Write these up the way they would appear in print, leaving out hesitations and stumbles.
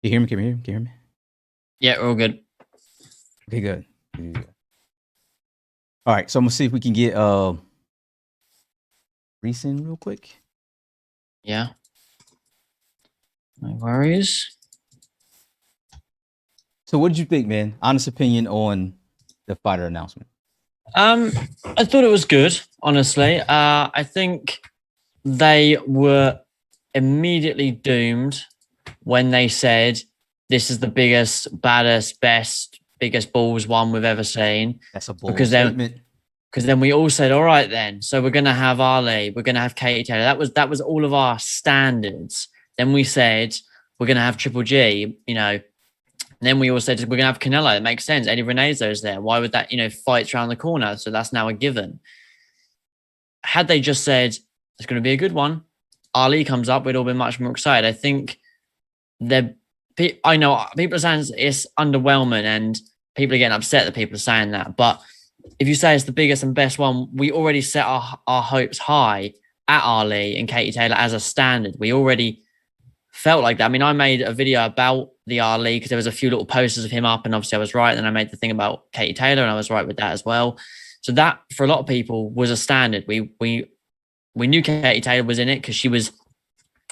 you hear me? Can you hear me? Can you hear me? Yeah, we're all good. Okay, good. Good. All right, so I'm gonna see if we can get Reese in real quick. Yeah. No worries. So, what did you think, man? Honest opinion on the fighter announcement. I thought it was good, honestly. I think they were immediately doomed when they said this is the biggest, baddest, best, biggest balls one we've ever seen. That's a bold Because statement. then we all said, all right, then. So we're gonna have Ali, we're gonna have Katie Taylor. That was all of our standards. Then we said we're gonna have Triple G, And then we all said we're gonna have Canelo. It makes sense. Eddie Renezo's there. Why would that, fight's around the corner? So that's now a given. Had they just said it's gonna be a good one, Ali comes up, we'd all been much more excited. I think I know people are saying it's underwhelming and people are getting upset that people are saying that. But if you say it's the biggest and best one, we already set our hopes high at Ali and Katie Taylor as a standard. We already felt like that. I mean, I made a video about the Ali because there was a few little posters of him up, and obviously I was right. Then I made the thing about Katie Taylor, and I was right with that as well. So that for a lot of people was a standard. We knew Katie Taylor was in it because she was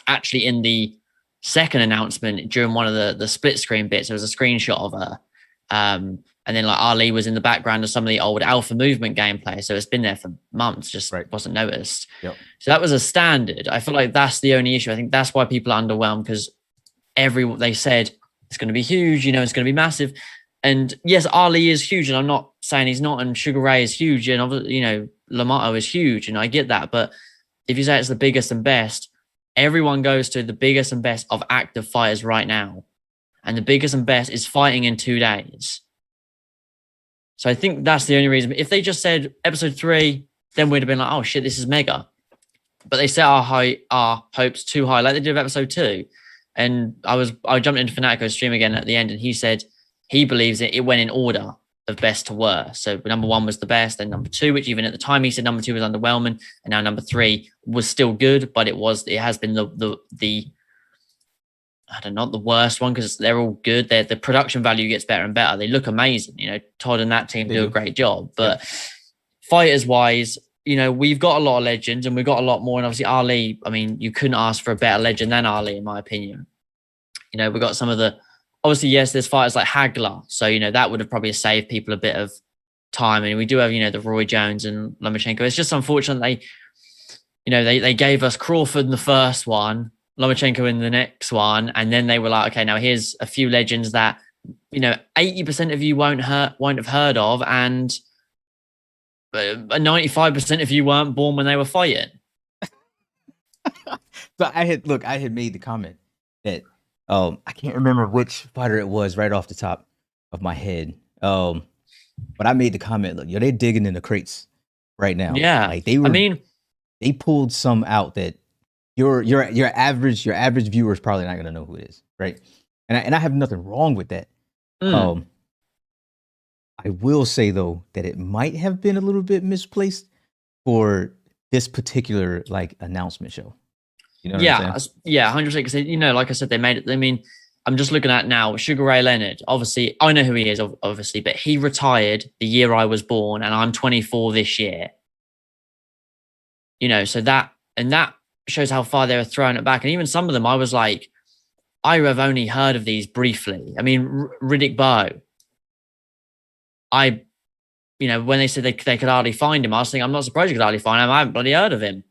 actually in the second announcement during one of the split screen bits. There was a screenshot of her. And then like Ali was in the background of some of the old Alpha Movement gameplay. So it's been there for months, just wasn't noticed. Yep. So that was a standard. I feel like that's the only issue. I think that's why people are underwhelmed because they said it's going to be huge, it's going to be massive. And yes, Ali is huge. And I'm not saying he's not. And Sugar Ray is huge. And, Lamato is huge. And I get that. But if you say it's the biggest and best, everyone goes to the biggest and best of active fighters right now. And the biggest and best is fighting in 2 days. So I think that's the only reason. If they just said episode 3, then we'd have been like, oh shit, this is mega. But they set our hopes too high, like they did with episode 2. And I jumped into Fanatico's stream again at the end, and he said he believes it went in order of best to worst. So number 1 was the best, then number 2, which even at the time he said number 2 was underwhelming, and now number 3 was still good, but it has been the I don't know, the worst one because they're all good. The production value gets better and better. They look amazing. Todd and that team do a great job. But fighters wise, we've got a lot of legends and we've got a lot more. And obviously Ali, I mean, you couldn't ask for a better legend than Ali, in my opinion. We've got some of obviously, yes, there's fighters like Hagler. So, that would have probably saved people a bit of time. And we do have, the Roy Jones and Lomachenko. It's just unfortunate they gave us Crawford in the first one, Lomachenko in the next one, and then they were like, okay, now here's a few legends that 80% of you won't have heard of, and 95% of you weren't born when they were fighting. So I had made the comment that I can't remember which fighter it was right off the top of my head, but I made the comment, look, they're digging in the crates right now. Yeah, like they pulled some out that your average viewer is probably not going to know who it is, right? And I have nothing wrong with that. I will say though that it might have been a little bit misplaced for this particular announcement show. Yeah, 100%. Because like I said, they made it. I mean, I'm just looking at now Sugar Ray Leonard. Obviously, I know who he is, obviously, but he retired the year I was born, and I'm 24 this year. So that shows how far they were throwing it back. And even some of them, I was like, I have only heard of these briefly. I mean, Riddick Bowe. When they said they could hardly find him, I was thinking, I'm not surprised you could hardly find him. I haven't bloody heard of him.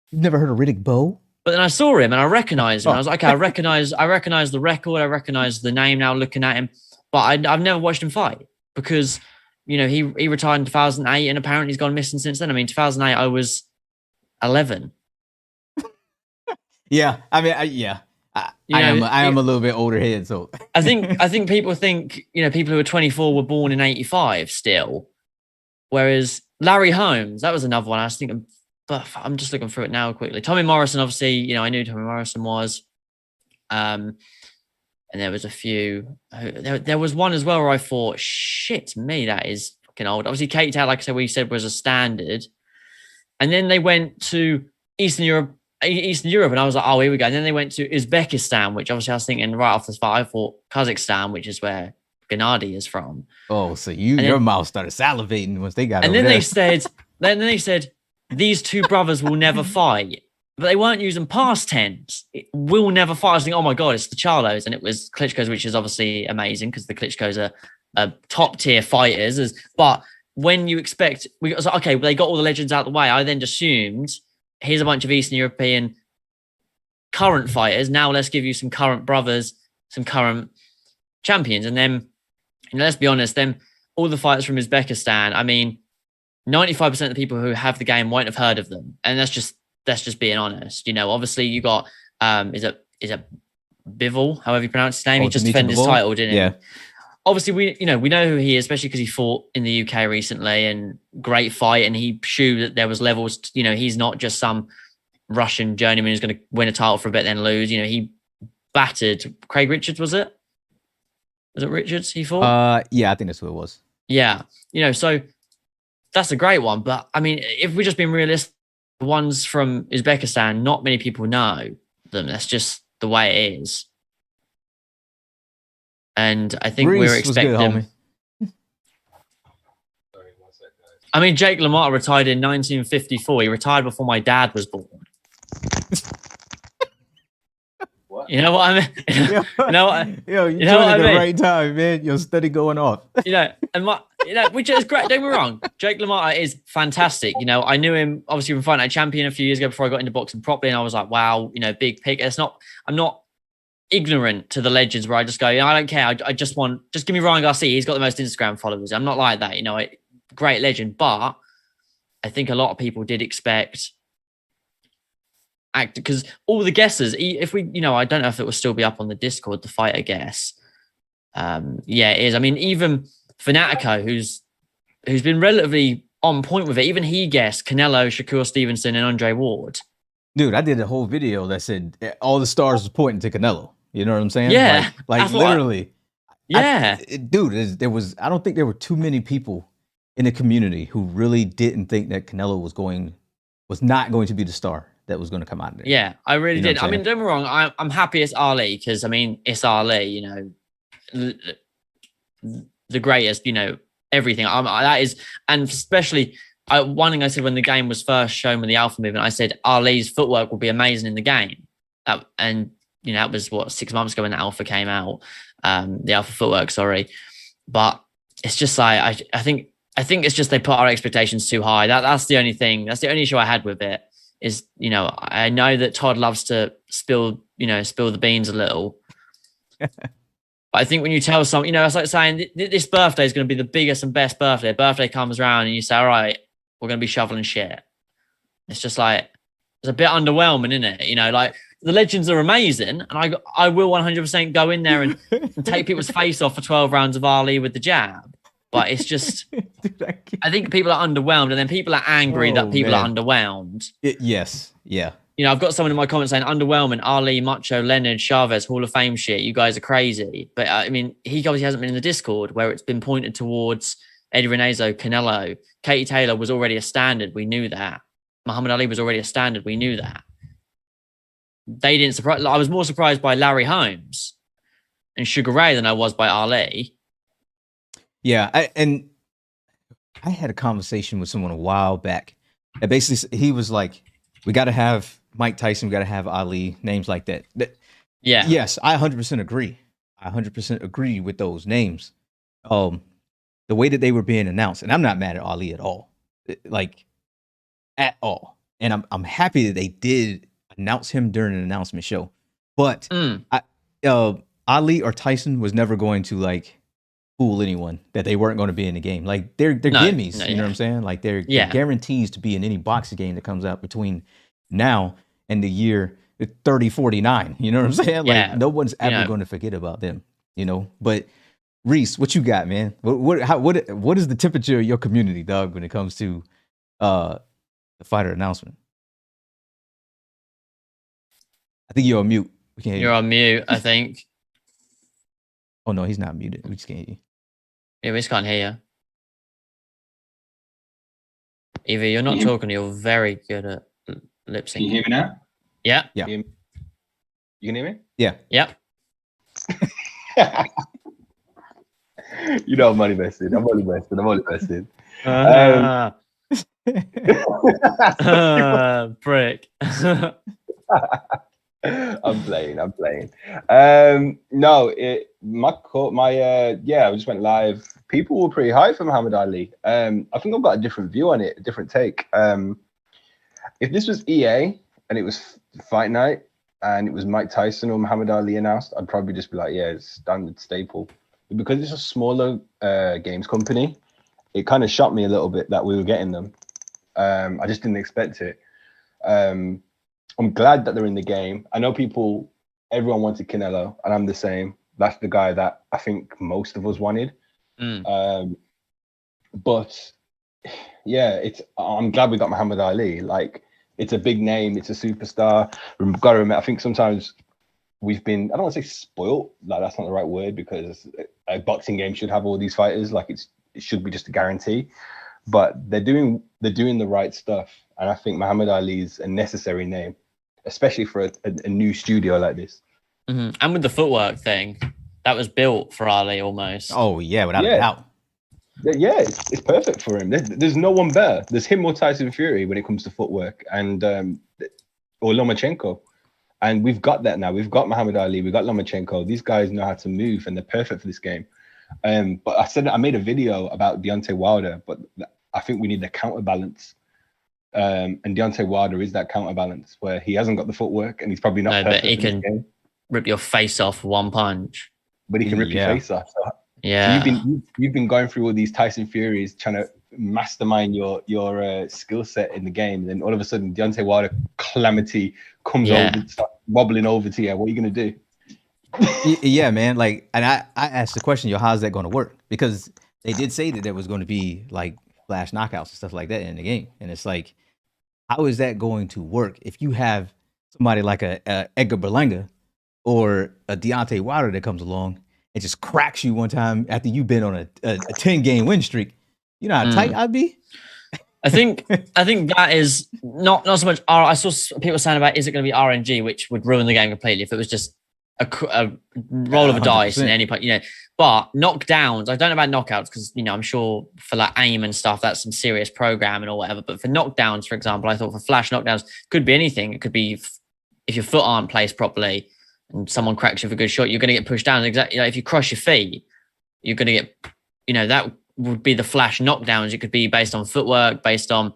You've never heard of Riddick Bowe? But then I saw him and I recognized him. I was like, okay, I recognize the record. I recognize the name now looking at him. But I've never watched him fight because, he retired in 2008 and apparently he's gone missing since then. I mean, 2008, I was 11. Yeah, I mean, I am a little bit older head, so I think people think people who are 24 were born in 85 still, whereas Larry Holmes, that was another one I was thinking, but I'm just looking through it now quickly. Tommy Morrison, obviously, I knew Tommy Morrison was, and there was a few. There was one as well where I thought, shit, me, that is fucking old. Obviously, Katie Taylor, like I said, we said was a standard, and then they went to Eastern Europe. Eastern Europe, and I was like, oh, here we go. And then they went to Uzbekistan, which obviously I was thinking right off the spot, I thought Kazakhstan, which is where Gennady is from. Oh, so your mouth started salivating once they got. And then they said, these two brothers will never fight, but they weren't using past tense. It will never fight. I was thinking, oh my god, it's the Charlos, and it was Klitschko's, which is obviously amazing because the Klitschko's are top tier fighters. But when you expect, we was like, okay, well, they got all the legends out of the way. I then assumed here's a bunch of Eastern European current fighters. Now let's give you some current brothers, some current champions, and then let's be honest, all the fighters from Uzbekistan. I mean, 95% of the people who have the game won't have heard of them, and that's just being honest. You know, obviously you got is it Bivol, however you pronounce his name. He just defended his title, didn't he? Obviously, we know who he is, especially because he fought in the UK recently and great fight, and he showed that there was levels. You know, he's not just some Russian journeyman who's going to win a title for a bit then lose. You know, he battered Craig Richards. Was it Richards he fought? Yeah, I think that's who it was. Yeah, you know, so that's a great one. But I mean, if we're just being realistic, the ones from Uzbekistan, not many people know them. That's just the way it is. And I think Reece we're expecting. Good, I mean, Jake LaMotta retired in 1954. He retired before my dad was born. What? You know what I mean? You know what? Yo, you know what I mean? At the right time, man. Your study going off. You know, which is great. Don't get me wrong. Jake LaMotta is fantastic. You know, I knew him obviously from Fight Night Champion a few years ago before I got into boxing properly, and I was like, wow, you know, big pick. I'm not ignorant to the legends where I just go, I don't care. I just give me Ryan Garcia. He's got the most Instagram followers. I'm not like that. You know, great legend, but I think a lot of people did expect because all the guesses, if we, you know, I don't know if it will still be up on the Discord, the fighter guess. Yeah, it is. I mean, even Fanatico, who's been relatively on point with it, even he guessed Canelo, Shakur Stevenson, and Andre Ward. Dude, I did a whole video that said all the stars was pointing to Canelo. You know what I'm saying? Yeah, like literally. Yeah, dude, I don't think there were too many people in the community who really didn't think that Canelo was not going to be the star that was going to come out of it. Yeah, I really did. I mean, don't get me wrong. I'm happy it's Ali because I mean it's Ali. You know, the greatest. You know, everything. That is, and especially one thing I said when the game was first shown with the Alpha movement, I said Ali's footwork will be amazing in the game. And you know, that was what 6 months ago when the Alpha came out. The Alpha footwork, sorry, but it's just like I think it's just they put our expectations too high. That's the only thing. That's the only issue I had with it. Is, you know, I know that Todd loves to spill the beans a little. But I think when you tell someone, you know, it's like saying this birthday is going to be the biggest and best birthday. A birthday comes around and you say, all right, we're going to be shoveling shit. It's just like, it's a bit underwhelming, isn't it? You know, like the legends are amazing. And I will 100% go in there and take people's face off for 12 rounds of Ali with the jab. But it's just, dude, I think people are underwhelmed, and then people are angry that people are underwhelmed. Yes, yeah. You know, I've got someone in my comments saying underwhelming, Ali, Macho, Leonard, Chavez, Hall of Fame shit. You guys are crazy. But I mean, he obviously hasn't been in the Discord where it's been pointed towards Eddie Renezo, Canelo. Katie Taylor was already a standard. We knew that. Muhammad Ali was already a standard. We knew that. They didn't surprise. I was more surprised by Larry Holmes and Sugar Ray than I was by Ali. Yeah, I had a conversation with someone a while back. And basically, he was like, we got to have Mike Tyson, we got to have Ali, names like that. Yeah. Yes, I 100% agree. I 100% agree with those names. The way that they were being announced, and I'm not mad at Ali at all. Like, at all. And I'm happy that they did announce him during an announcement show. But Ali or Tyson was never going to, like, fool anyone that they weren't going to be in the game. Like they're gimmies, you know what I'm saying? Like they're guarantees to be in any boxing game that comes out between now and the year 3049. You know what I'm saying? Like no one's ever going to forget about them, you know? But Reece, what you got, man? What is the temperature of your community, dog, when it comes to the fighter announcement? I think you're on mute. We can't hear You're on mute, I think. Oh no, he's not muted. We just can't hear you. Yeah, we just can't hear you. Evie, you're not talking. You're very good at lip syncing. Can you hear me now? Yeah. Yeah. You can hear me? Yeah. Yep. You know I'm only messing. I'm only messing. Prick. I'm playing. No, I just went live. People were pretty high for Muhammad Ali. I think I've got a different view on it, a different take. If this was EA and it was Fight Night and it was Mike Tyson or Muhammad Ali announced, I'd probably just be like, yeah, it's standard staple. But because it's a smaller games company, it kind of shocked me a little bit that we were getting them. I just didn't expect it. I'm glad that they're in the game. I know everyone wanted Canelo, and I'm the same. That's the guy that I think most of us wanted. But yeah, I'm glad we got Muhammad Ali. Like, it's a big name, it's a superstar. We've got to remember, I think sometimes we've been, I don't want to say spoiled, like that's not the right word, because a boxing game should have all these fighters, like it should be just a guarantee. But they're doing the right stuff, and I think Muhammad Ali is a necessary name, especially for a new studio like this. Mm-hmm. And with the footwork thing, that was built for Ali almost. Oh yeah, without a doubt. Yeah, it's perfect for him. There's no one better. There's him or Tyson Fury when it comes to footwork, and or Lomachenko. And we've got that now. We've got Muhammad Ali. We've got Lomachenko. These guys know how to move, and they're perfect for this game. But I made a video about Deontay Wilder, but I think we need the counterbalance. And Deontay Wilder is that counterbalance where he hasn't got the footwork, and he's probably not perfect. But he can rip your face off with one punch. But he can rip your face off. Yeah. So you've been going through all these Tyson Furies, trying to mastermind your skill set in the game, and then all of a sudden Deontay Wilder calamity comes over, starts wobbling over to you. What are you gonna do? Yeah, man. Like, and I asked the question, how's that going to work? Because they did say that there was going to be like flash knockouts and stuff like that in the game, and it's like, how is that going to work if you have somebody like a Edgar Berlanga or a Deontay Wilder that comes along and just cracks you one time after you've been on a 10-game win streak? You know how tight I'd be? I think that is not so much. I saw people saying about, is it going to be RNG, which would ruin the game completely if it was just a roll of a dice in any point, But knockdowns, I don't know about knockouts because I'm sure for like aim and stuff that's some serious programming or whatever. But for knockdowns, for example, I thought for flash knockdowns could be anything. It could be if your foot aren't placed properly and someone cracks you for a good shot, you're going to get pushed down. Exactly, if you cross your feet, you're going to get, that would be the flash knockdowns. It could be based on footwork, based on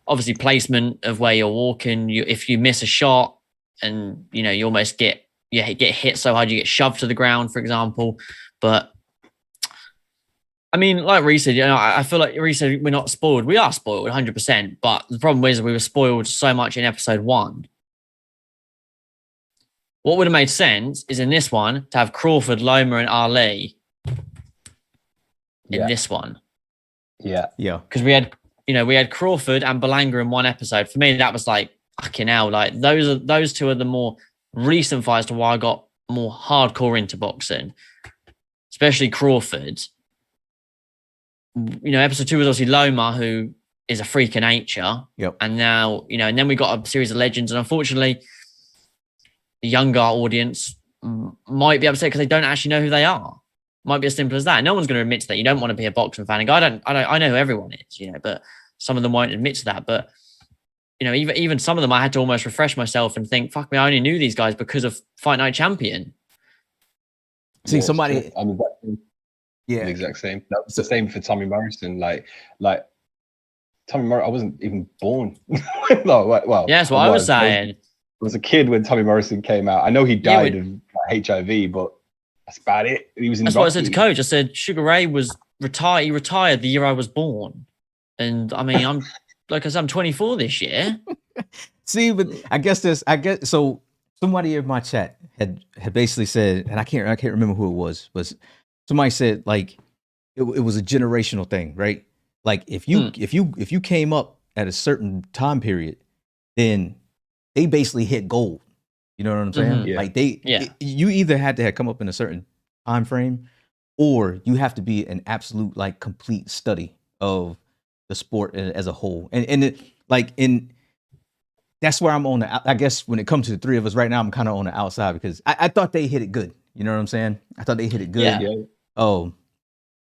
obviously placement of where you're walking. If you miss a shot and you almost get hit so hard you get shoved to the ground, for example. But I mean, like Reece said, I feel like Reece said we're not spoiled. We are spoiled 100%. But the problem is we were spoiled so much in episode 1. What would have made sense is in this one to have Crawford, Loma, and Ali in this one. Yeah. Because we had Crawford and Berlanga in one episode. For me, that was like, fucking hell. Like those two are the more recent fights to why I got more hardcore into boxing, especially Crawford. Episode 2 was obviously Loma, who is a freak of nature. Yep. And now, and then we got a series of legends. And unfortunately, the younger audience might be upset because they don't actually know who they are. Might be as simple as that. No one's going to admit to that. You don't want to be a boxing fan. I know who everyone is, but some of them won't admit to that. But even some of them, I had to almost refresh myself and think, fuck me, I only knew these guys because of Fight Night Champion. See, somebody... the exact same. That's the same for Tommy Morrison. Like Tommy Morrison, I wasn't even born. No, well, yeah, that's what I was saying. I was a kid when Tommy Morrison came out. I know he died of HIV, but that's about it. He was in That's what I said to Coach. I said, Sugar Ray was retired. He retired the year I was born. And I mean, I'm 24 this year. See, but I guess so. Somebody in my chat had basically said, and I can't remember who it was somebody said like it was a generational thing, right? Like if you came up at a certain time period, then they basically hit gold. You know what I'm saying? Yeah. Like you either had to have come up in a certain time frame, or you have to be an absolute like complete study of the sport as a whole. And that's where I'm on the. I guess when it comes to the three of us right now, I'm kind of on the outside because I thought they hit it good. You know what I'm saying? I thought they hit it good. Yeah. Oh,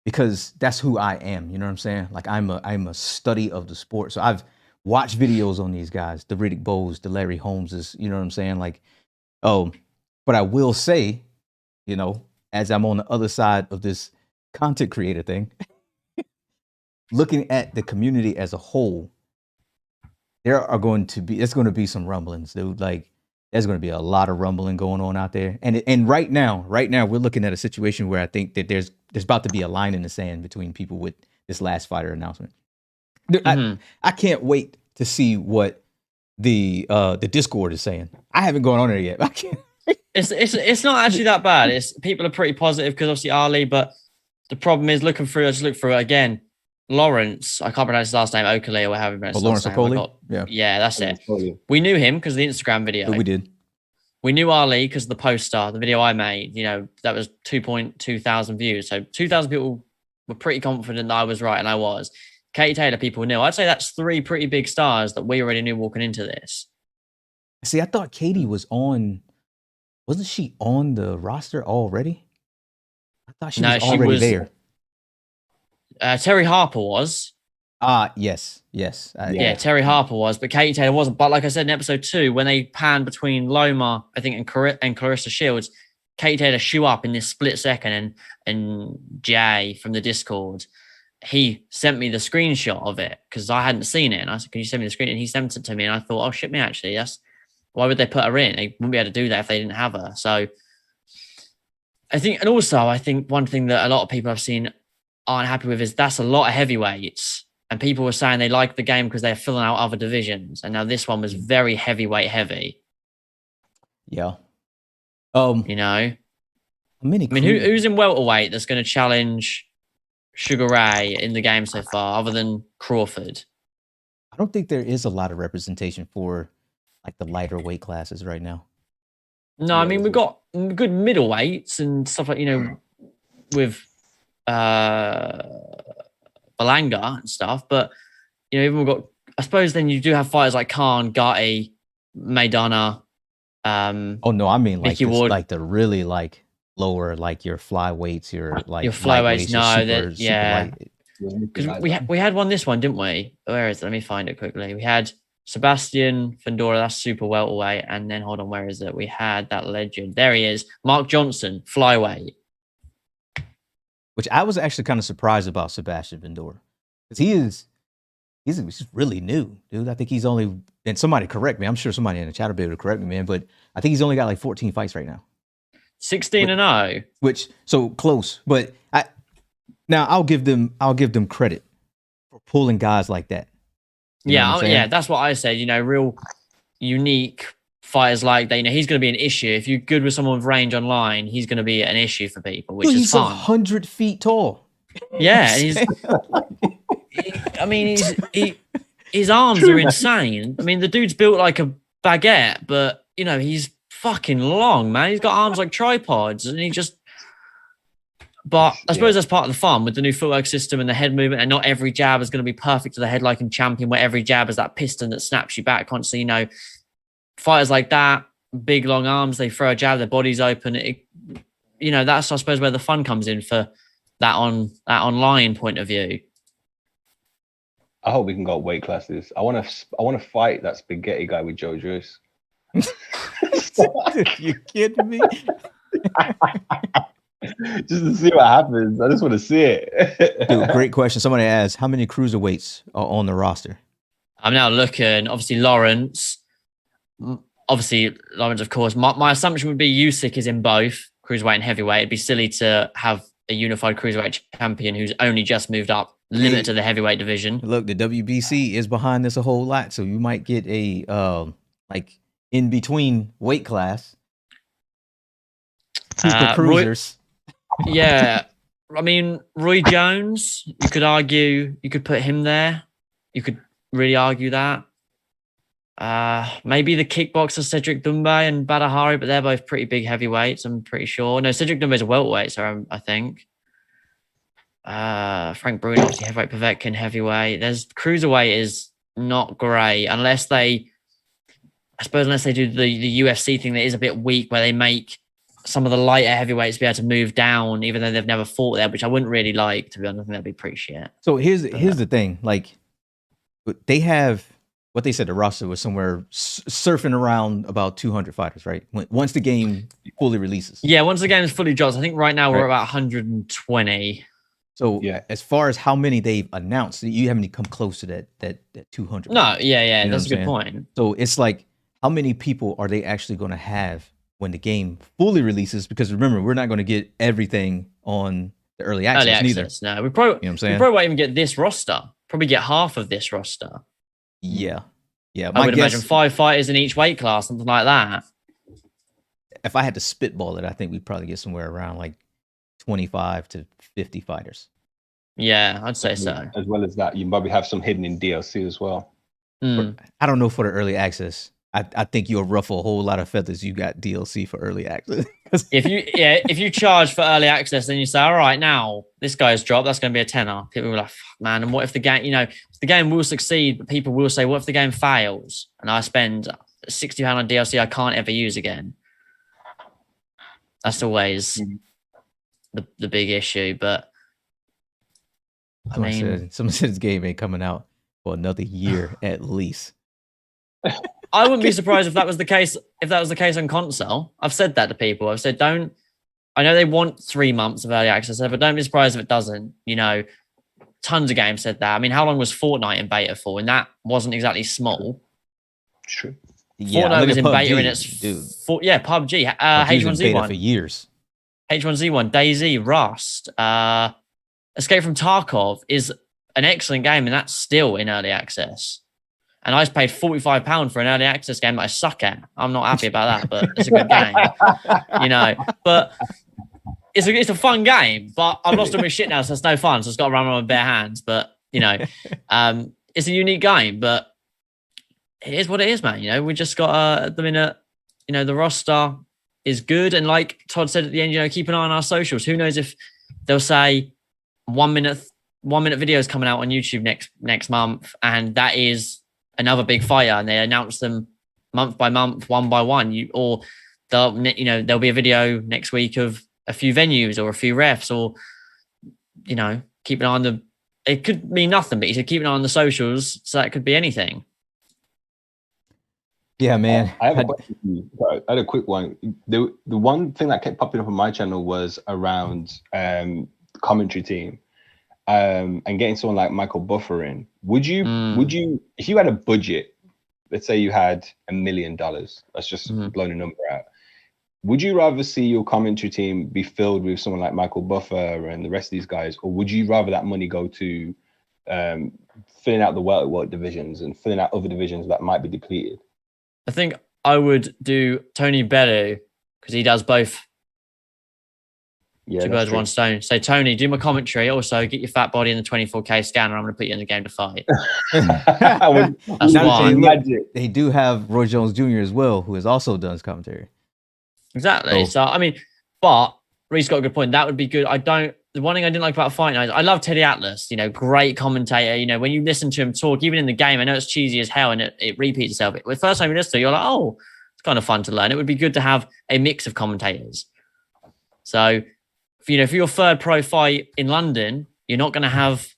because that's who I am. You know what I'm saying? Like I'm a study of the sport. So I've watched videos on these guys, the Riddick Bowes, the Larry Holmeses. You know what I'm saying? Like, oh, but I will say, you know, as I'm on the other side of this content creator thing, looking at the community as a whole, there's going to be some rumblings, dude. Like there's going to be a lot of rumbling going on out there. And right now we're looking at a situation where I think that there's about to be a line in the sand between people with this last fighter announcement. Dude, I can't wait to see what the Discord is saying. I haven't gone on there yet. I can't. It's not actually that bad. It's people are pretty positive because obviously Ali, but the problem is looking through. I just look through it again. Lawrence, I can't pronounce his last name, Oakley or however you pronounce his Lawrence last name. Okoli? Yeah, that's it. We knew him because of the Instagram video. We did. We knew Ali because of the poster, the video I made. You know, that was 2.2 thousand views. So 2,000 people were pretty confident that I was right, and I was. Katie Taylor, people knew. I'd say that's three pretty big stars that we already knew walking into this. See, I thought Katie wasn't she on the roster already? I thought she was already there. Terry Harper was. Yes. Yeah, Terry Harper was, but Katie Taylor wasn't. But like I said in episode 2, when they panned between Loma, I think, and Clarissa Shields, Katie Taylor shoe up in this split second, and Jay from the Discord, he sent me the screenshot of it because I hadn't seen it, and I said, "Can you send me the screen?" And he sent it to me, and I thought, "Oh shit, me actually, why would they put her in? They wouldn't be able to do that if they didn't have her." So I think one thing that a lot of people I've seen aren't happy with is that's a lot of heavyweights. And people were saying they like the game because they're filling out other divisions. And now this one was very heavyweight heavy. Yeah. You know? Who's in welterweight that's going to challenge Sugar Ray in the game so far, other than Crawford? I don't think there is a lot of representation for like the lighter weight classes right now. No, I mean, we've got good middleweights and stuff like, you know, with Balanga and stuff, but you know, even we've got, I suppose then you do have fighters like Khan, Gatti, Maidana. Oh no, I mean like Ward. Like the really like lower, like your flyweights, your flyweights. No, yeah. Because we had this one, didn't we? Where is it? Let me find it quickly. We had Sebastian Fundora, that's super welterweight, and then hold on, where is it? We had that legend. There he is, Mark Johnson, flyweight. Which I was actually kind of surprised about Sebastian Vendora, because he's really new, dude. I think he's only, and somebody correct me. I'm sure somebody in the chat will be able to correct me, man. But I think he's only got like 14 fights right now. 16-0. Which so close, but I'll give them credit for pulling guys like that. Yeah, that's what I said. You know, real unique fighters like that. You know, he's going to be an issue. If you're good with someone with range online, he's going to be an issue for people, which is fun. He's 100 feet tall. Yeah, his arms are insane. I mean, the dude's built like a baguette, but you know, he's fucking long, man. He's got arms like tripods, and But I suppose that's part of the fun with the new footwork system and the head movement. And not every jab is going to be perfect to the head, like in Champion, where every jab is that piston that snaps you back constantly. You know, fighters like that, big long arms, they throw a jab, their body's open. That's I suppose where the fun comes in for that online point of view. I hope we can go up weight classes. I want to fight that spaghetti guy with Joe Joyce. You kidding me? Just to see what happens. I just want to see it. Dude, great question. Somebody asked, how many cruiserweights are on the roster? I'm now looking. Obviously, Lawrence, of course. My assumption would be Usyk is in both cruiserweight and heavyweight. It'd be silly to have a unified cruiserweight champion who's only just moved up, limited to the heavyweight division. Look, the WBC is behind this a whole lot, so you might get a in between weight class. Super cruisers. Yeah, I mean, Roy Jones, you could argue, you could put him there. You could really argue that. Maybe the kickboxer Cedric Doumbé and Badahari, but they're both pretty big heavyweights, I'm pretty sure. No, Cedric Doumbé's a welterweight, so I think. Frank Bruno, obviously heavyweight, Povetkin, heavyweight. There's cruiserweight is not great unless they I suppose unless they do the UFC thing that is a bit weak, where they make some of the lighter heavyweights be able to move down, even though they've never fought there, which I wouldn't really like, to be honest. I think that'd be pretty shit. So here's the thing. Like, they have what they said. The roster was somewhere surfing around about 200 fighters, right? Once the game fully releases. Yeah, once the game is fully dropped, I think right now we're about 120. So as far as how many they've announced, you haven't even come close to that 200. No, yeah, You know that's a what good I'm point. So it's like, how many people are they actually going to have when the game fully releases? Because remember, we're not going to get everything on the early access neither. No, we probably, you know what I'm saying? We probably won't even get this roster. Probably get half of this roster. Yeah. I would imagine 5 fighters in each weight class, something like that. If I had to spitball it, I think we'd probably get somewhere around like 25 to 50 fighters. Yeah, I'd say so. As well as that, you probably have some hidden in DLC as well. I don't know for the early access. I think you'll ruffle a whole lot of feathers. You got DLC for early access. if you charge for early access, then you say, all right, now this guy's dropped, that's going to be a tenner. People will be like, fuck, man. And what if the game, if the game will succeed, but people will say, what if the game fails and I spend £60 on DLC I can't ever use again? That's always the big issue. But someone said this game ain't coming out for another year at least. I wouldn't be surprised if that was the case. If that was the case on console, I've said that to people. I've said, I know they want 3 months of early access, but don't be surprised if it doesn't. Tons of games said that. I mean, how long was Fortnite in beta for? And that wasn't exactly small. True. Yeah, Fortnite was in PUBG, beta in its PUBG. H1Z1 for years. H1Z1, DayZ, Rust, Escape from Tarkov is an excellent game, and that's still in early access. And I just paid £45 for an early access game that I suck at. I'm not happy about that, but it's a good game. But it's a fun game. But I've lost all my shit now, so it's no fun. So it's got to run on my bare hands. But it's a unique game. But it is what it is, man. We just got at the minute. The roster is good, and like Todd said at the end, keep an eye on our socials. Who knows if they'll say 1 minute videos coming out on YouTube next month, and that is another big fighter, and they announce them month by month, one by one. There'll be a video next week of a few venues or a few refs, or keep an eye on it could mean nothing, but you should keep an eye on the socials, so that could be anything. Yeah, man. I have a question for you. Sorry, I had a quick one. The one thing that kept popping up on my channel was around the commentary team. And getting someone like Michael Buffer in, would you, if you had a budget, let's say you had $1 million, let's just blow a number out, would you rather see your commentary team be filled with someone like Michael Buffer and the rest of these guys, or would you rather that money go to filling out the welterweight divisions and filling out other divisions that might be depleted? I think I would do Tony Bellew, because he does both. Yeah, two birds, one stone. So, Tony, do my commentary. Also, get your fat body in the 24K scanner. I'm going to put you in the game to fight. That's why. They do have Roy Jones Jr. as well, who has also done his commentary. Exactly. So, I mean, but Reese got a good point. That would be good. The one thing I didn't like about Fight Night, I love Teddy Atlas, great commentator. When you listen to him talk, even in the game, I know it's cheesy as hell and it repeats itself. The first time you listen to it, you're like, oh, it's kind of fun to learn. It would be good to have a mix of commentators. So, for your third pro fight in London, you're not going to have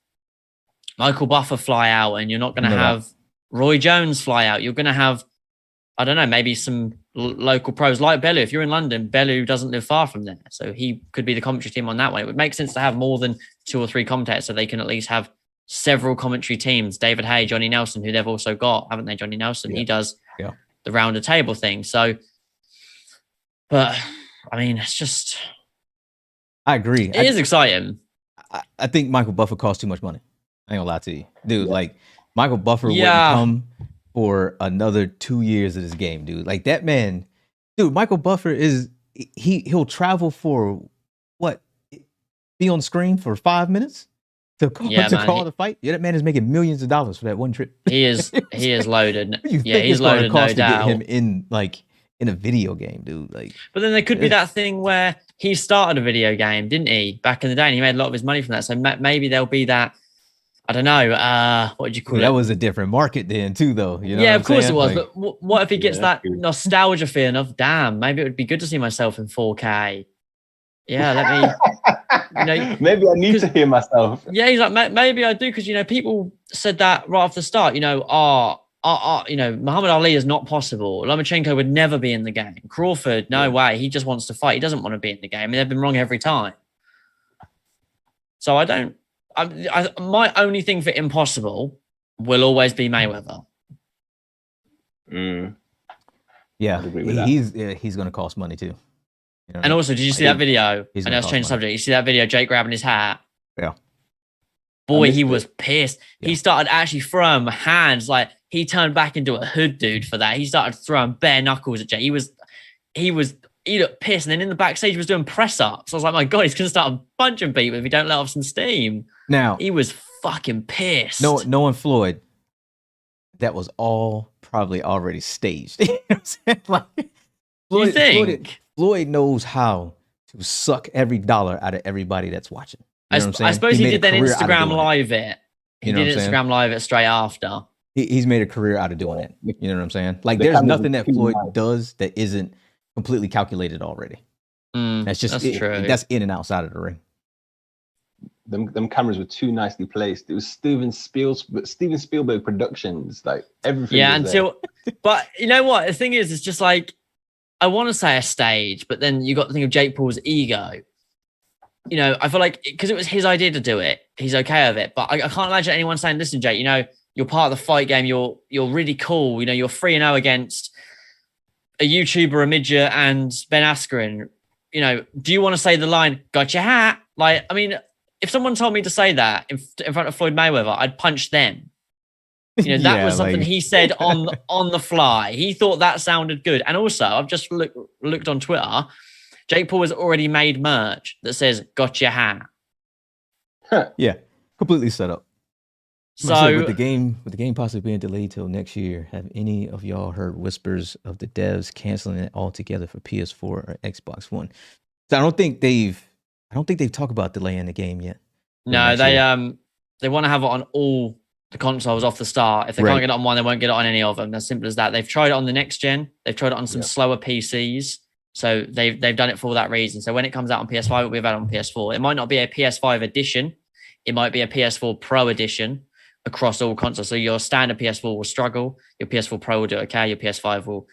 Michael Buffer fly out, and you're not going to have Roy Jones fly out. You're going to have, I don't know, maybe some local pros like Bellew. If you're in London, Bellew doesn't live far from there, so he could be the commentary team on that one. It would make sense to have more than 2 or 3 commentators, so they can at least have several commentary teams. David Hay, Johnny Nelson, who they've also got, haven't they? Johnny Nelson, he does the rounder table thing. So, but I mean, it's just. I agree. It is exciting. I think Michael Buffer costs too much money. I ain't gonna lie to you, dude. Like Michael Buffer wouldn't come for another 2 years of this game, dude. Like that man, dude. Michael Buffer he'll travel for what? Be on screen for 5 minutes to call the fight. Yeah, that man is making millions of dollars for that one trip. He is loaded. He's loaded, no doubt. To get him in a video game, dude. Like, but then there could be that thing where he started a video game, didn't he, back in the day, and he made a lot of his money from that. So maybe there'll be that. I don't know. What did you call it? That was a different market then too, though. You know Yeah, what of course saying? it was. Like, But what if he gets that true. nostalgia feeling of, damn, maybe it would be good to see myself in 4K. Yeah, let me, maybe I need to hear myself. Yeah, he's like, maybe I do, because people said that right off the start. Muhammad Ali is not possible. Lomachenko would never be in the game. Crawford, no way. He just wants to fight. He doesn't want to be in the game. I mean, they've been wrong every time. So my only thing for impossible will always be Mayweather. Yeah, he's going to cost money too. And also, did you see that video? I know it's changed the subject. You see that video, Jake grabbing his hat? Yeah. Boy, he was pissed. Yeah. He started actually throwing hands. Like, he turned back into a hood dude for that. He started throwing bare knuckles at Jake. He looked pissed. And then in the backstage, he was doing press ups. I was like, my God, he's going to start bunching people if he don't let off some steam. Now, he was fucking pissed. Knowing Floyd, that was all probably already staged. You know what I'm saying? Like, you think? Floyd knows how to suck every dollar out of everybody that's watching. You know what I'm saying? I suppose he did then Instagram Live it. He did Instagram Live it straight after. He's made a career out of doing it. You know what I'm saying? Like, there's nothing that Floyd does that isn't completely calculated already. That's true. That's in and outside of the ring. Them cameras were too nicely placed. It was Steven Spielberg Productions, like everything. Yeah, but you know what? The thing is, it's just like, I want to say a stage, but then you got to think of Jake Paul's ego. I feel like, because it was his idea to do it, he's okay with it. But I can't imagine anyone saying, listen, Jake, you're part of the fight game. You're really cool. You're 3-0 against a YouTuber, a midget, and Ben Askren. Do you want to say the line, got your hat? Like, I mean, if someone told me to say that in front of Floyd Mayweather, I'd punch them. That was something he said on the fly. He thought that sounded good. And also, I've just looked on Twitter. Jake Paul has already made merch that says "Got your hat." Yeah, completely set up. So with the game possibly being delayed till next year, have any of y'all heard whispers of the devs canceling it altogether for PS4 or Xbox One? So I don't think they've talked about delaying the game yet. No, they want to have it on all the consoles off the start. If they can't get it on one, they won't get it on any of them. As simple as that. They've tried it on the next gen. They've tried it on some slower PCs. So they've done it for that reason. So when it comes out on PS5, it'll be available on PS4. It might not be a PS5 edition. It might be a PS4 Pro edition across all consoles. So your standard PS4 will struggle. Your PS4 Pro will do okay. Your PS5 will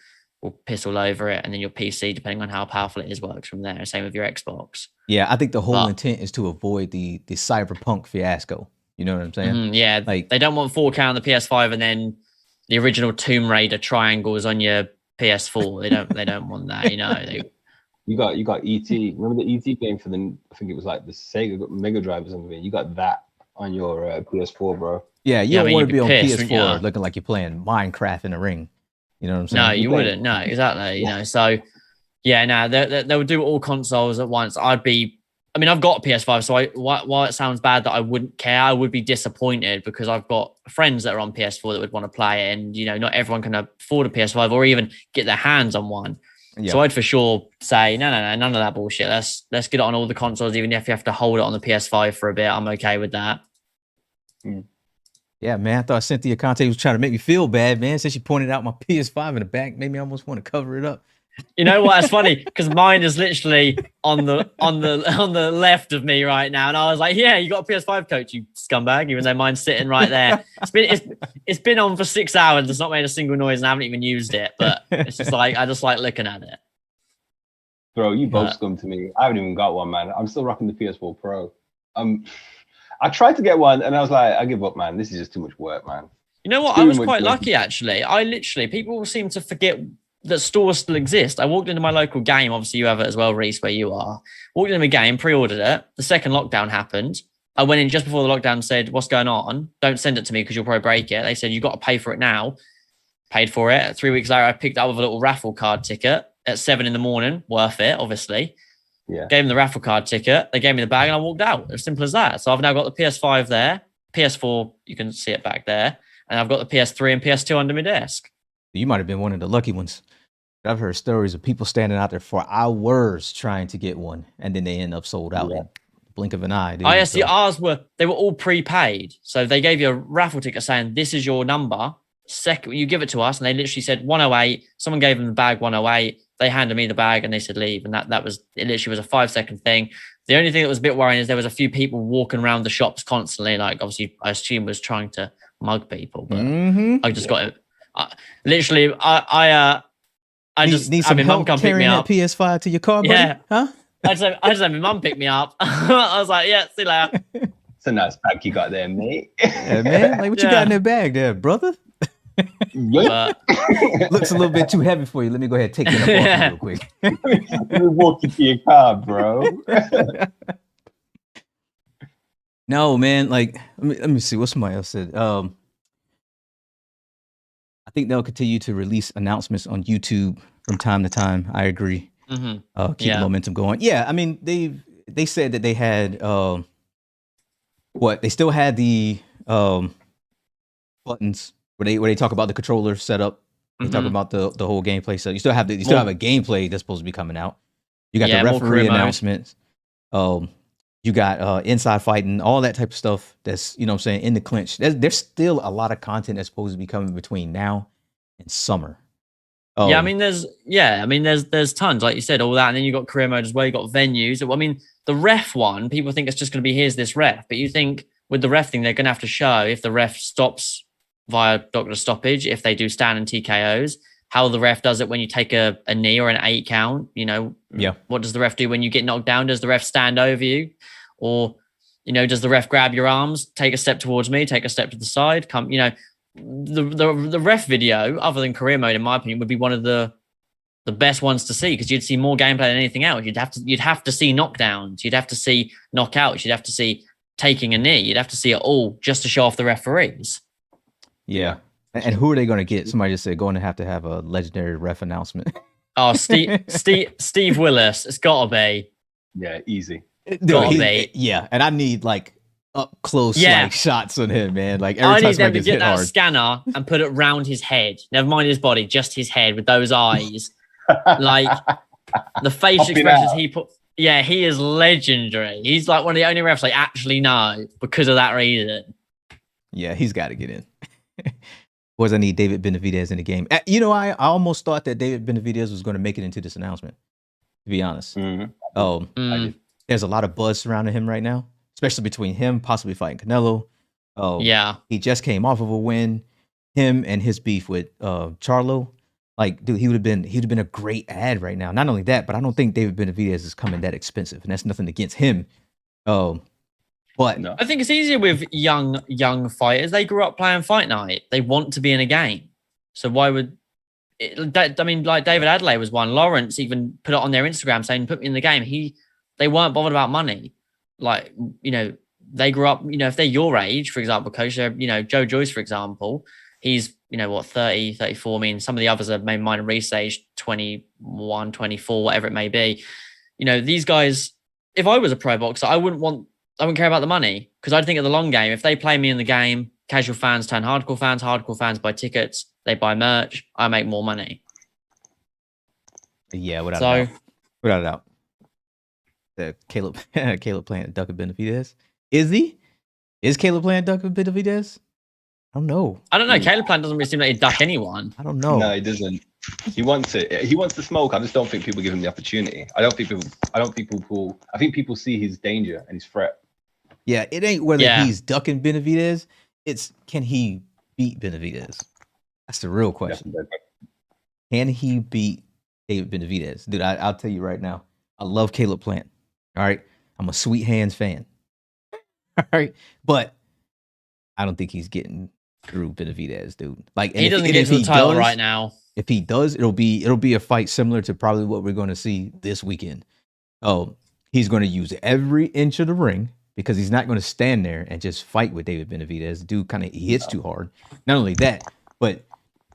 piss all over it. And then your PC, depending on how powerful it is, works from there. Same with your Xbox. Yeah, I think the whole intent is to avoid the cyberpunk fiasco. You know what I'm saying? Yeah, like, they don't want 4K on the PS5 and then the original Tomb Raider triangles on your PS4. They don't want that. You got ET. Remember the ET game for I think it was like the Sega Mega Drive or something. You got that on your PS4, bro. Yeah, you don't want to be on PS4 looking like you're playing Minecraft in a ring. You know what I'm saying? No, you wouldn't. No, exactly. So yeah, no, they would do all consoles at once. I've got a PS5, so while it sounds bad that I wouldn't care, I would be disappointed because I've got friends that are on PS4 that would want to play it, and not everyone can afford a PS5 or even get their hands on one. Yeah. So I'd for sure say no, none of that bullshit. Let's get it on all the consoles, even if you have to hold it on the PS5 for a bit. I'm okay with that. Yeah, man. I thought Cynthia Conte was trying to make me feel bad, man. Since she pointed out my PS5 in the back, made me almost want to cover it up. You know what? It's funny because mine is literally on the left of me right now, and I was like, "Yeah, you got a PS5, coach, you scumbag." Even though mine's sitting right there, it's been on for 6 hours. It's not made a single noise, and I haven't even used it. But it's just like I just like looking at it. Bro, you both scum to me. I haven't even got one, man. I'm still rocking the PS4 Pro. I tried to get one, and I was like, I give up, man. This is just too much work, man. You know what? I was quite lucky actually. People seem to forget that stores still exist. I walked into my local game. Obviously, you have it as well, Reese, where you are. Walked into a game, pre-ordered it. The second lockdown happened. I went in just before the lockdown and said, what's going on? Don't send it to me because you'll probably break it. They said, you've got to pay for it now. Paid for it. 3 weeks later, I picked up with a little raffle card ticket at 7 a.m. Worth it, obviously. Yeah. Gave them the raffle card ticket. They gave me the bag and I walked out. As simple as that. So I've now got the PS5 there. PS4, you can see it back there. And I've got the PS3 and PS2 under my desk. You might have been one of the lucky ones. I've heard stories of people standing out there for hours trying to get one, and then they end up sold out in blink of an eye. Dude. I see. Ours were all prepaid, so they gave you a raffle ticket saying this is your number. Second, you give it to us, and they literally said 108. Someone gave them the bag 108. They handed me the bag and they said leave, and that was it. Literally was a 5-second thing. The only thing that was a bit worrying is there was a few people walking around the shops constantly. Like obviously, I assume was trying to mug people, but I just got it. Literally, I just need some help mum carrying that PS5 to your car, buddy? Yeah, huh? I just had my mum pick me up. I was like, yeah, see you later. It's a nice bag you got there, mate. Yeah, man. Like what you got in that bag there, brother? But, looks a little bit too heavy for you. Let me go ahead and take that off real quick. Let me walk you to your car, bro. No, man. Like, let me see what somebody else said. I think they'll continue to release announcements on YouTube from time to time. I agree. Mm-hmm. Keep the momentum going. Yeah, I mean, they said that they had they still had the buttons where they talk about the controller setup. They talk about the whole gameplay. So you still have a gameplay that's supposed to be coming out. You got the referee announcements. You got inside fighting, all that type of stuff. That's what I'm saying, in the clinch. There's still a lot of content that's supposed to be coming between now and summer. I mean, there's tons, like you said, all that, and then you got career mode as well. You got venues. I mean, the ref one, people think it's just going to be here's this ref, but you think with the ref thing, they're going to have to show if the ref stops via doctor stoppage, if they do stand and TKOs, how the ref does it when you take a knee or an 8 count. What does the ref do when you get knocked down? Does the ref stand over you, or does the ref grab your arms, take a step towards me, take a step to the side, come? The ref video, other than career mode, in my opinion, would be one of the best ones to see, because you'd see more gameplay than anything else. You'd have to see knockdowns, you'd have to see knockouts, you'd have to see taking a knee, you'd have to see it all just to show off the referees. Yeah. And who are they going to get? Somebody just said going to have a legendary ref announcement. Oh, Steve Willis. It's got to be. Yeah, easy. Gotta be. Yeah, and I need like up close like shots on him, man. Like every I time need them to get that hard. scanner and put it round his head. Never mind his body, just his head with those eyes. Like the face expressions he put. Yeah, he is legendary. He's like one of the only refs I actually know because of that reason. Yeah, he's got to get in. Boys, I need David Benavidez in the game. I almost thought that David Benavidez was going to make it into this announcement, to be honest. There's a lot of buzz surrounding him right now, especially between him possibly fighting Canelo. He just came off of a win. Him and his beef with Charlo. Like, dude, he would have been a great ad right now. Not only that, but I don't think David Benavidez is coming that expensive, and that's nothing against him. But I think it's easier with young fighters. They grew up playing Fight Night. They want to be in a game. So why would like David Adelaide was one. Lawrence even put it on their Instagram saying, "Put me in the game." They weren't bothered about money. Like, they grew up, if they're your age, for example, Coach, Joe Joyce, for example, he's, 30, 34. I mean, some of the others are maybe minor Reece age, 21, 24, whatever it may be. These guys, if I was a pro boxer, I wouldn't care about the money, because I'd think of the long game. If they play me in the game, casual fans turn hardcore fans buy tickets, they buy merch, I make more money. Yeah, without a doubt. The Caleb playing Duck Benavidez. Is Caleb playing Duck Benavidez? I don't know. Caleb Plant doesn't really seem like he'd duck anyone. I don't know. No, he doesn't. He wants it. He wants to smoke. I just don't think people give him the opportunity. I think people see his danger and his threat. Yeah, it ain't whether he's ducking Benavidez. It's, can he beat Benavidez? That's the real question. Can he beat David Benavidez? Dude, I'll tell you right now. I love Caleb Plant. All right. I'm a Sweet Hands fan. All right. But I don't think he's getting through Benavidez, dude. Like, he doesn't get to the title right now. If he does, it'll be a fight similar to probably what we're going to see this weekend. He's going to use every inch of the ring, because he's not going to stand there and just fight with David Benavidez. Dude he hits too hard. Not only that, but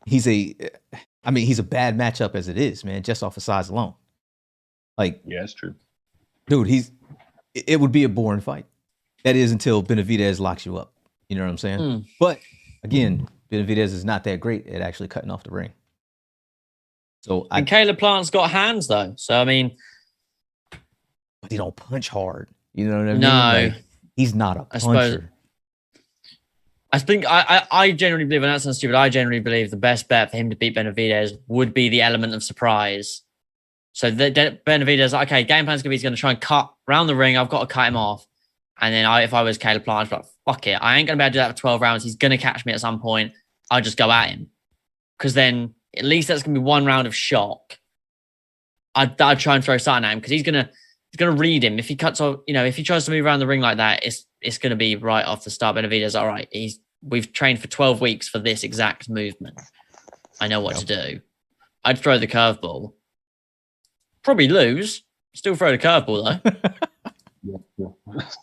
he's a bad matchup as it is, man, just off of size alone. Like, yeah, it's true. Dude, it would be a boring fight. That is until Benavidez locks you up. You know what I'm saying? But again, Benavidez is not that great at actually cutting off the ring. And Caleb Plant's got hands though. So I mean, but he don't punch hard. You know what I mean? No. Like, he's not a I suppose- puncher. I think I generally believe, and that sounds stupid, I generally believe the best bet for him to beat Benavidez would be the element of surprise. So Benavidez, okay, game plan's gonna be he's gonna try and cut around the ring. I've got to cut him off. And then if I was Caleb Plant, I'd be like, fuck it. I ain't gonna be able to do that for 12 rounds. He's gonna catch me at some point. I'll just go at him. Because then at least that's gonna be one round of shock. I'd try and throw something at him because he's gonna read him. If he cuts off, if he tries to move around the ring like that, it's gonna be right off the start. Benavidez, all right, we've trained for 12 weeks for this exact movement. I know what to do. I'd throw the curveball. Probably lose. Still throw the curveball though.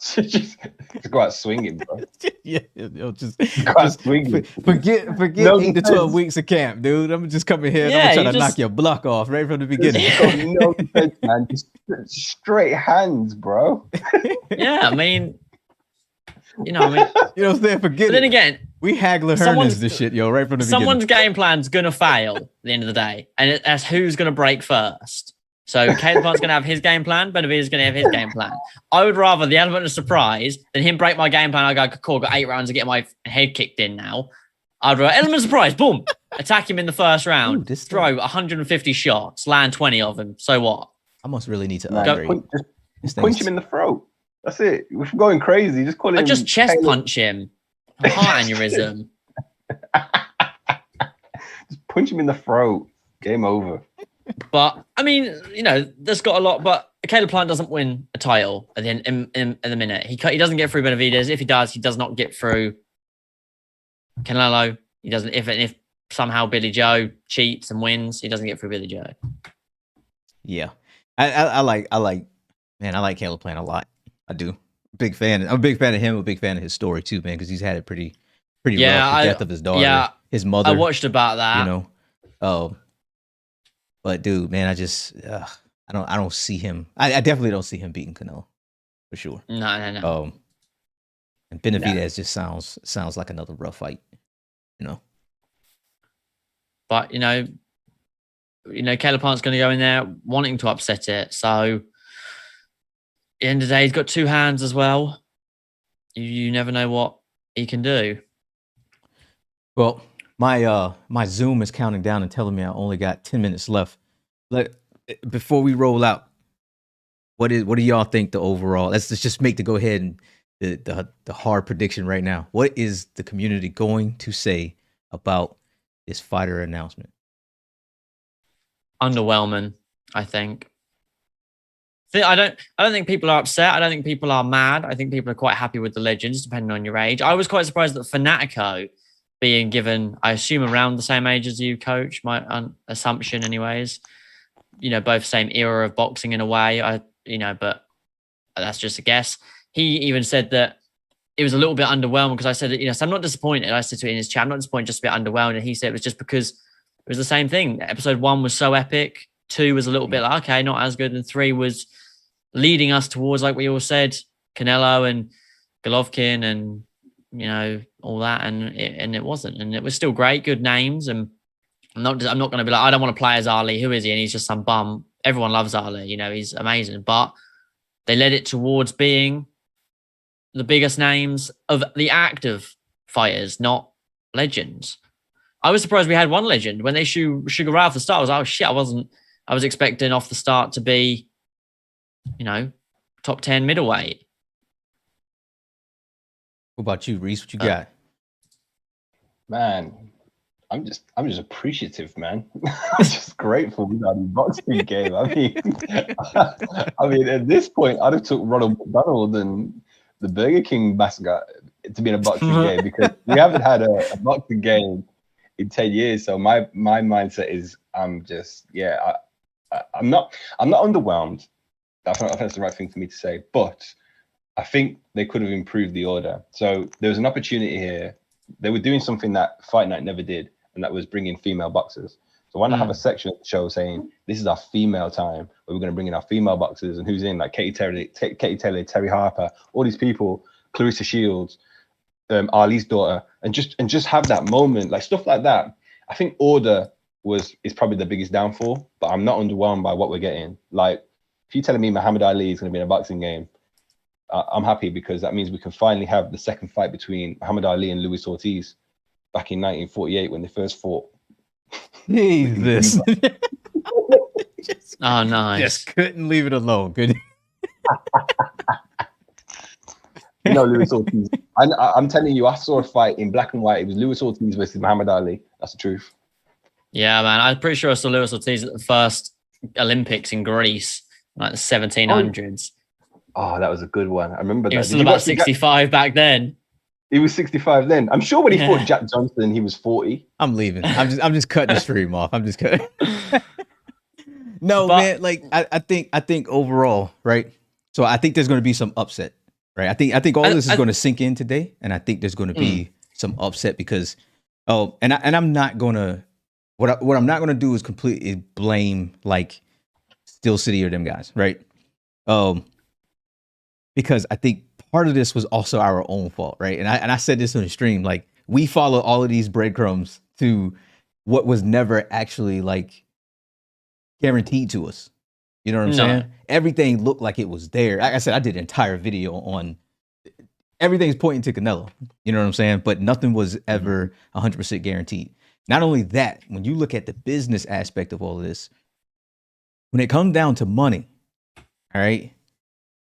Just go out swinging, bro. Yeah, just Go out swinging. forget No 8 to defense. 12 weeks of camp, dude. I'm just coming here and Yeah, I'm trying you to just- knock your block off right from the beginning. He's got no defense, man. Just straight hands, bro. Yeah, I mean, You know what I'm saying? Forget but then it. again, We Hagler someone's- Hernandez this shit, yo, right from the someone's beginning. game plan's gonna fail at the end of the day, and that's who's gonna break first. So Caleb Plant's gonna have his game plan, Benavidez is gonna have his game plan. I would rather the element of surprise than him break my game plan. I go, cool, got 8 rounds to get my head kicked in now. I'd rather element of surprise, boom, attack him in the first round, Ooh, this throw 150 shots, land 20 of them. So what? I must really need to Man, upgrade. just This punch thing's- him in the throat. That's it. We're going crazy. Just call him. I just chest Caleb. punch him. Heart aneurysm. Just punch him in the throat. Game over. But I mean, there's got a lot. But Caleb Plant doesn't win a title at the end, in the minute. He doesn't get through Benavidez. If he does, he does not get through Canelo. He doesn't. If somehow Billy Joe cheats and wins, he doesn't get through Billy Joe. Yeah. I like Caleb Plant a lot. I do. Big fan. I'm a big fan of him. I'm a big fan of his story too, man, because he's had it pretty rough. The death of his daughter, his mother. I watched about that. But dude, man, I don't see him. I definitely don't see him beating Canelo for sure. No. And Benavidez just sounds like another rough fight. But Caleb Plant's going to go in there wanting to upset it. So at the end of the day, he's got 2 hands as well. You never know what he can do. Well, my Zoom is counting down and telling me I only got 10 minutes left. Before we roll out, what do y'all think the overall? Let's just make the go ahead and the hard prediction right now. What is the community going to say about this fighter announcement? Underwhelming, I think. I don't think people are upset. I don't think people are mad. I think people are quite happy with the legends, depending on your age. I was quite surprised that Fanatico being given, I assume, around the same age as you, Coach. My assumption, anyways. Both same era of boxing in a way. But that's just a guess. He even said that it was a little bit underwhelming because I said that, so I'm not disappointed. I said to it in his chat, I'm not disappointed, just a bit underwhelmed. And he said it was just because it was the same thing. Episode 1 was so epic. 2 was a little bit like, okay, not as good. And 3 was leading us towards, like we all said, Canelo and Golovkin and, all that. And it wasn't. And it was still great, good names. And I'm not going to be like, I don't want to play as Ali. Who is he? And he's just some bum. Everyone loves Ali. He's amazing. But they led it towards being the biggest names of the active fighters, not legends. I was surprised we had one legend. When they shoot Sugar Ray off the start, I was like, oh shit, I was expecting off the start to be, top 10 middleweight. What about you, Reese? What you got? Man, I'm just appreciative, man. I'm just grateful we got a boxing game. I mean, at this point, I'd have took Ronald McDonald and the Burger King mascot to be in a boxing game because we haven't had a boxing game in 10 years. So my mindset is I'm not underwhelmed. I think that's the right thing for me to say, but I think they could have improved the order. So there was an opportunity here. They were doing something that Fight Night never did, and that was bringing female boxers. So why not have a section of the show saying this is our female time, where we're going to bring in our female boxers and who's in, like Katie Taylor, Terry Harper, all these people, Clarissa Shields, Ali's daughter, and just have that moment, like stuff like that. I think order is probably the biggest downfall, but I'm not underwhelmed by what we're getting. Like if you're telling me Muhammad Ali is going to be in a boxing game, I'm happy because that means we can finally have the second fight between Muhammad Ali and Luis Ortiz back in 1948 when they first fought. Jesus. Oh, nice. Just couldn't leave it alone. Could You know, Luis Ortiz. I'm telling you, I saw a fight in black and white. It was Luis Ortiz versus Muhammad Ali. That's the truth. Yeah, man. I'm pretty sure I saw Luis Ortiz at the first Olympics in Greece, like the 1700s. Oh, that was a good one. I remember that. He was still about 65 back then. He was 65 then. I'm sure when he fought Jack Johnson, he was 40. I'm leaving. I'm just cutting the stream off. I'm just cutting. No, man. Like I think overall, right? So I think there's going to be some upset, right? I think all this is going to sink in today, and I think there's going to be some upset because, and I'm not going to. What I'm not going to do is completely blame like Steel City or them guys, right? Because I think part of this was also our own fault, right? And I said this on the stream, like we follow all of these breadcrumbs to what was never actually like guaranteed to us. You know what I'm saying? Everything looked like it was there. Like I said, I did an entire video on everything's pointing to Canelo. You know what I'm saying? But nothing was ever 100% guaranteed. Not only that, when you look at the business aspect of all of this, when it comes down to money, all right,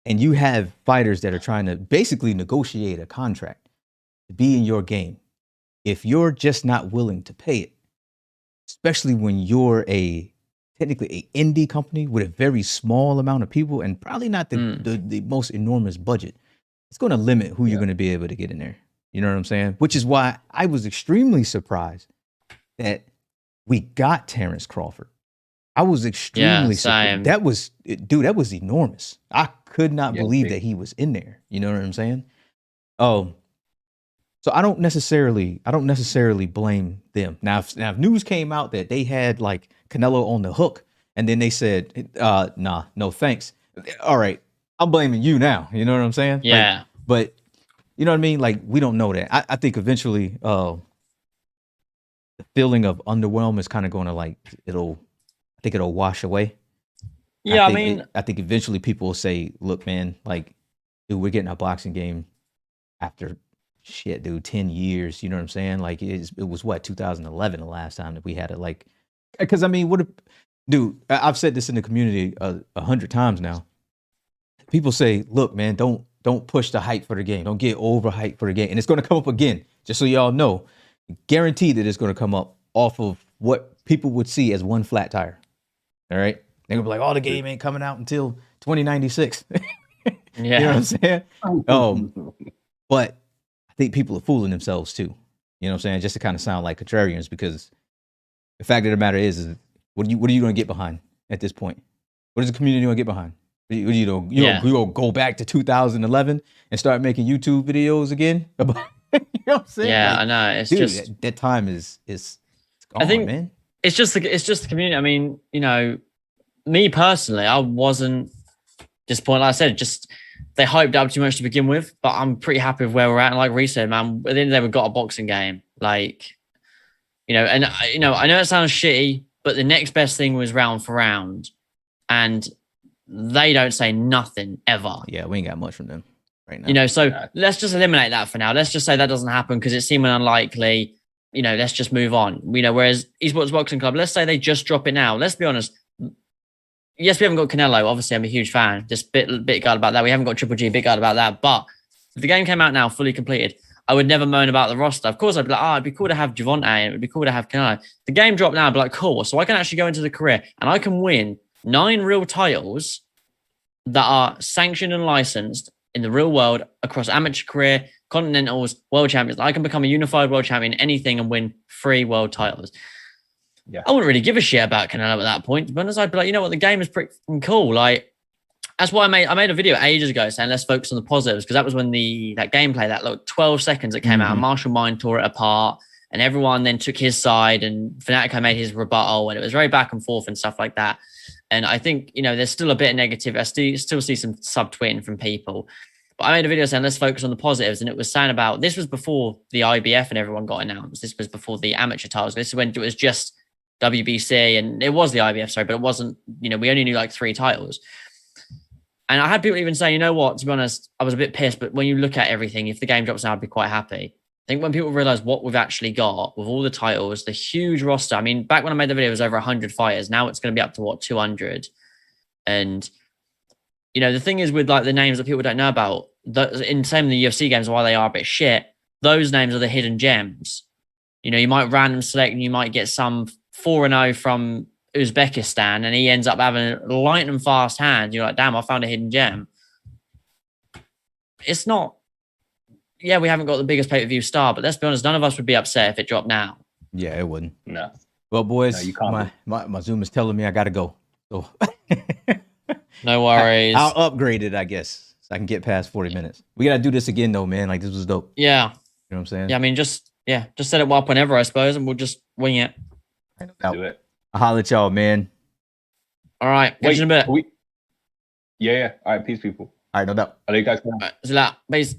and you have fighters that are trying to basically negotiate a contract to be in your game, if you're just not willing to pay it, especially when you're technically an indie company with a very small amount of people and probably not the most enormous budget, it's going to limit who you're going to be able to get in there. You know what I'm saying? Which is why I was extremely surprised that we got Terrence Crawford. I was extremely surprised. That was enormous. I could not believe that he was in there. You know what I'm saying? So I don't necessarily blame them. Now if news came out that they had like Canelo on the hook and then they said, nah, no thanks. All right, I'm blaming you now. You know what I'm saying? Yeah. Like, but you know what I mean? Like, we don't know that. I think eventually the feeling of underwhelm is kind of going to like, I think it'll wash away. Yeah, I think eventually people will say, look, man, like, dude, we're getting a boxing game after 10 years. You know what I'm saying? Like, it was what, 2011 the last time that we had it. Like, because I mean, dude, I've said this in the community 100 times now. People say, look, man, don't push the hype for the game. Don't get overhyped for the game. And it's going to come up again, just so y'all know. Guaranteed that it's going to come up off of what people would see as one flat tire. All right? They're going to be like, oh, the game ain't coming out until 2096. Yeah. You know what I'm saying? But I think people are fooling themselves too. You know what I'm saying? Just to kind of sound like contrarians, because the fact of the matter is what are you going to get behind at this point? What is the community going to get behind? You gonna go back to 2011 and start making YouTube videos again? You know what I'm saying? Yeah, like, I know. It's dude, just that time is gone, I think, man. It's just the community. I mean, you know, me personally, I wasn't disappointed. Like I said, just they hyped up too much to begin with, but I'm pretty happy with where we're at. And like Reece said, man, at the end of the day, we've got a boxing game. Like, you know, and I know it sounds shitty, but the next best thing was round for round, and they don't say nothing ever. Yeah, we ain't got much from them right now. You know, so let's just eliminate that for now. Let's just say that doesn't happen because it's seeming unlikely. You know, let's just move on. You know, whereas eSports Boxing Club, let's say they just drop it now. Let's be honest. Yes, we haven't got Canelo. Obviously, I'm a huge fan. Just bit gut about that. We haven't got Triple G, bit gut about that. But if the game came out now, fully completed, I would never moan about the roster. Of course, I'd be like, it'd be cool to have Javonte and it'd be cool to have Canelo. The game dropped now, I'd be like, cool. So I can actually go into the career and I can win 9 real titles that are sanctioned and licensed in the real world across amateur career, continentals, world champions. I can become a unified world champion, anything, and win 3 world titles. Yeah. I wouldn't really give a shit about Canelo at that point. But I'd be like, you know what, the game is pretty cool. Like, that's why I made a video ages ago saying let's focus on the positives, because that was when that gameplay, that like 12 seconds that came out, and Marshall Mind tore it apart, and everyone then took his side, and Fanatico made his rebuttal, and it was very back and forth and stuff like that. And I think, you know, there's still a bit of negative. I still see some subtweeting from people. But I made a video saying let's focus on the positives, and it was saying about, this was before the IBF and everyone got announced. This was before the amateur titles. This is when it was just WBC, and it was the IBF, sorry, but it wasn't, you know, we only knew like 3 titles. And I had people even say, you know what, to be honest, I was a bit pissed, but when you look at everything, if the game drops now, I'd be quite happy. I think when people realize what we've actually got with all the titles, the huge roster. I mean, back when I made the video, it was over 100 fighters. Now it's going to be up to what, 200. And, you know, the thing is with like the names that people don't know about, in same in the UFC games, while they are a bit shit, those names are the hidden gems. You know, you might random select and you might get some 4-0 from Uzbekistan and he ends up having a lightning fast hand. You're like, damn, I found a hidden gem. It's not, yeah, we haven't got the biggest pay-per-view star, but let's be honest, none of us would be upset if it dropped now. Yeah, it wouldn't. No. Well, boys, No, you can't my Zoom is telling me I got to go. So No worries. I'll upgrade it, I guess, so I can get past 40 minutes. We got to do this again, though, man. Like, this was dope. Yeah. You know what I'm saying? Yeah, I mean, just set it up whenever, I suppose, and we'll just wing it. Do it. I'll holler at y'all, man. All right. Catch you in a bit. Yeah. All right. Peace, people. All right, no doubt. Are you guys going? All right, see you later. Peace.